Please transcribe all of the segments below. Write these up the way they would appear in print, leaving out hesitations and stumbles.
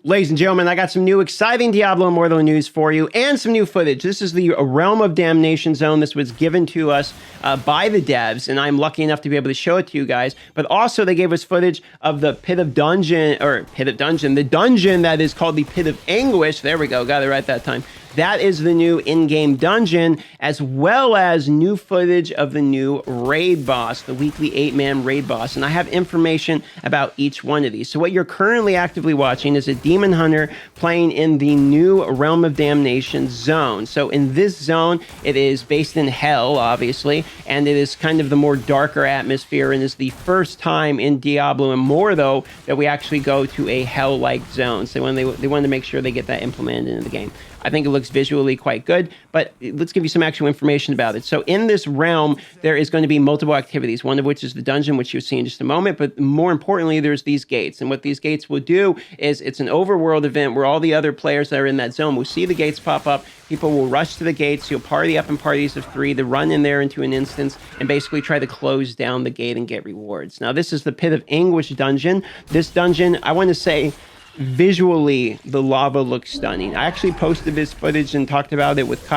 Ladies and gentlemen, I got some new exciting Diablo Immortal news for you and some new footage. This is the Realm of Damnation zone. This was given to us by the devs, and I'm lucky enough to be able to show it to you guys. But also, they gave us footage of the the dungeon that is called the Pit of Anguish. There we go, got it right that time. That is the new in-game dungeon, as well as new footage of the new raid boss, the weekly 8-man raid boss. And I have information about each one of these. So what you're currently actively watching is a demon hunter playing in the new Realm of Damnation zone. So in this zone, it is based in hell, obviously, and it is kind of the more darker atmosphere, and is the first time in Diablo Immortal that we actually go to a hell-like zone. So when they wanted to make sure they get that implemented into the game. I think it looks visually quite good, but let's give you some actual information about it. So in this realm, there is going to be multiple activities, one of which is the dungeon, which you'll see in just a moment, but more importantly, there's these gates. And what these gates will do is it's an overworld event where all the other players that are in that zone will see the gates pop up. People will rush to the gates. You'll party up in parties of 3 to run in there into an instance and basically try to close down the gate and get rewards. Now, this is the Pit of Anguish dungeon. This dungeon, I want to say, visually, the lava looks stunning. I actually posted this footage and talked about it with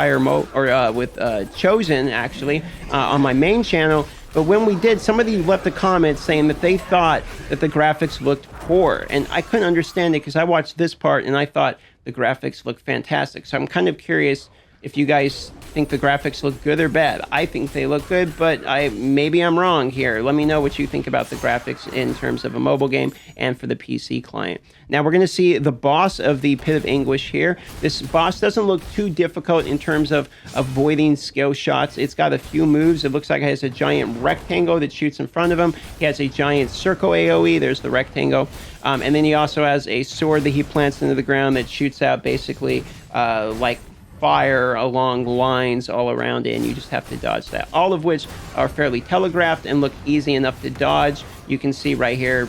Chosen, actually, on my main channel. But when we did, somebody left a comment saying that they thought that the graphics looked poor. And I couldn't understand it because I watched this part and I thought the graphics looked fantastic. So I'm kind of curious if you guys think the graphics look good or bad. I think they look good, but maybe I'm wrong here. Let me know what you think about the graphics in terms of a mobile game and for the PC client. Now we're going to see the boss of the Pit of Anguish here. This boss doesn't look too difficult in terms of avoiding skill shots. It's got a few moves. It looks like it has a giant rectangle that shoots in front of him. He has a giant circle AoE. There's the rectangle. And then he also has a sword that he plants into the ground that shoots out basically like fire along lines all around it, and you just have to dodge that. All of which are fairly telegraphed and look easy enough to dodge. You can see right here,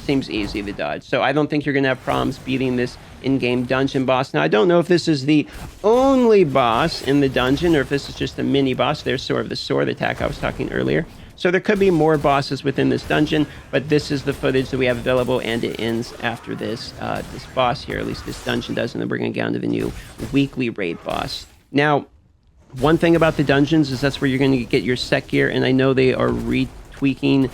seems easy to dodge. So I don't think you're going to have problems beating this in-game dungeon boss. Now, I don't know if this is the only boss in the dungeon or if this is just a mini boss. There's sort of the sword attack I was talking earlier. So there could be more bosses within this dungeon, but this is the footage that we have available, and it ends after this this boss here. At least this dungeon does, and then we're going to get on to the new weekly raid boss. Now, one thing about the dungeons is that's where you're going to get your set gear, and I know they are retweaking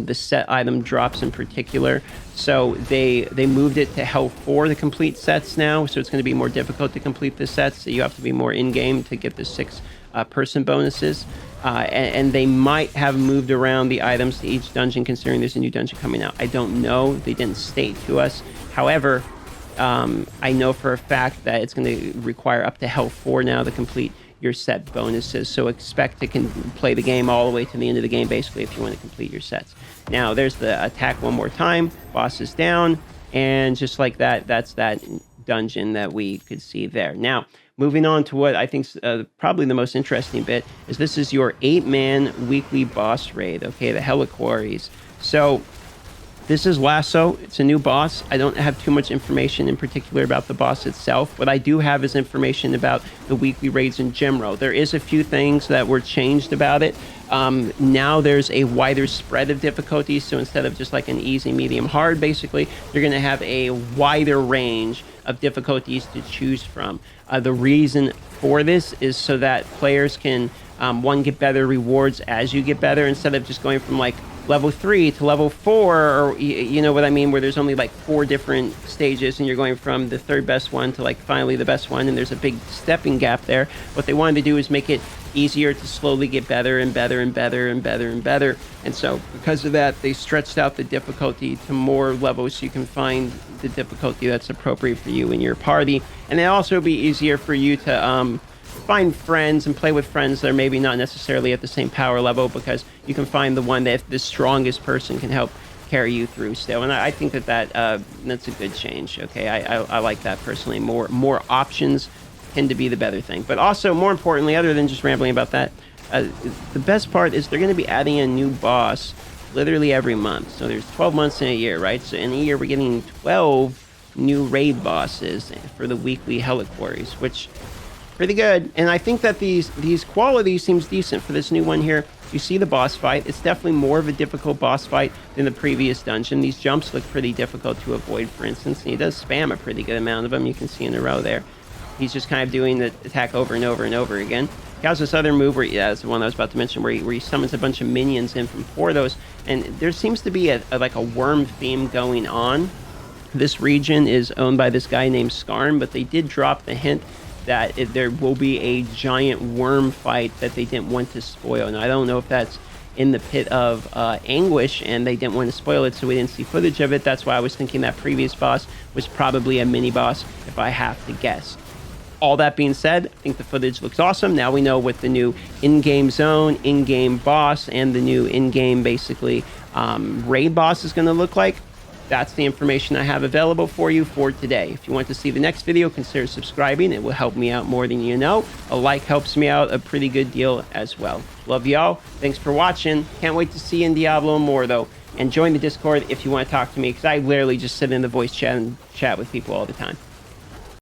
the set item drops in particular. So they moved it to Hell 4 to complete sets now, so it's going to be more difficult to complete the sets. So you have to be more in-game to get the 6 person bonuses. And they might have moved around the items to each dungeon, considering there's a new dungeon coming out. I don't know. They didn't state to us. However, I know for a fact that it's going to require up to Hell 4 now to complete your set bonuses. So expect to play the game all the way to the end of the game, basically, if you want to complete your sets. Now, there's the attack one more time. Boss is down. And just like that, that's that dungeon that we could see there. Now, moving on to what I think is probably the most interesting bit is this is your 8-man weekly boss raid, okay, the Heliquaries. So this is Lasso. It's a new boss. I don't have too much information in particular about the boss itself. What I do have is information about the weekly raids in general. There is a few things that were changed about it. Now there's a wider spread of difficulties, so instead of just like an easy, medium, hard, basically, you're going to have a wider range of difficulties to choose from. The reason for this is so that players can, one, get better rewards as you get better, instead of just going from like level 3 to level 4, or you know what I mean, where there's only like 4 different stages and you're going from the 3rd best one to like finally the best one, and there's a big stepping gap there. What they wanted to do is make it easier to slowly get better and better and better and better and better. And so because of that, they stretched out the difficulty to more levels so you can find the difficulty that's appropriate for you and your party. And it'll also be easier for you to find friends and play with friends that are maybe not necessarily at the same power level, because you can find the one that the strongest person can help carry you through still. And I think that that's a good change. Okay, I like that personally. More options tend to be the better thing. But also, more importantly, other than just rambling about that, the best part is they're going to be adding a new boss literally every month. So there's 12 months in a year, right? So in a year, we're getting 12 new raid bosses for the weekly Heliquaries, which pretty good. And I think that these quality seems decent for this new one here. You see the boss fight. It's definitely more of a difficult boss fight than the previous dungeon. These jumps look pretty difficult to avoid, for instance, and he does spam a pretty good amount of them. You can see in a row there. He's just kind of doing the attack over and over and over again. He has this other move where, yeah, that's the one I was about to mention, where he summons a bunch of minions in from Portos, and there seems to be like a worm theme going on. This region is owned by this guy named Skarn, but they did drop the hint that there will be a giant worm fight that they didn't want to spoil. And I don't know if that's in the pit of Anguish, and they didn't want to spoil it, so we didn't see footage of it. That's why I was thinking that previous boss was probably a mini boss, if I have to guess. All that being said, I think the footage looks awesome. Now we know what the new in-game zone, in-game boss, and the new in-game, basically, raid boss is going to look like. That's the information I have available for you for today. If you want to see the next video, consider subscribing. It will help me out more than you know. A like helps me out a pretty good deal as well. Love y'all. Thanks for watching. Can't wait to see you in Diablo more, though. And join the Discord if you want to talk to me, because I literally just sit in the voice chat and chat with people all the time.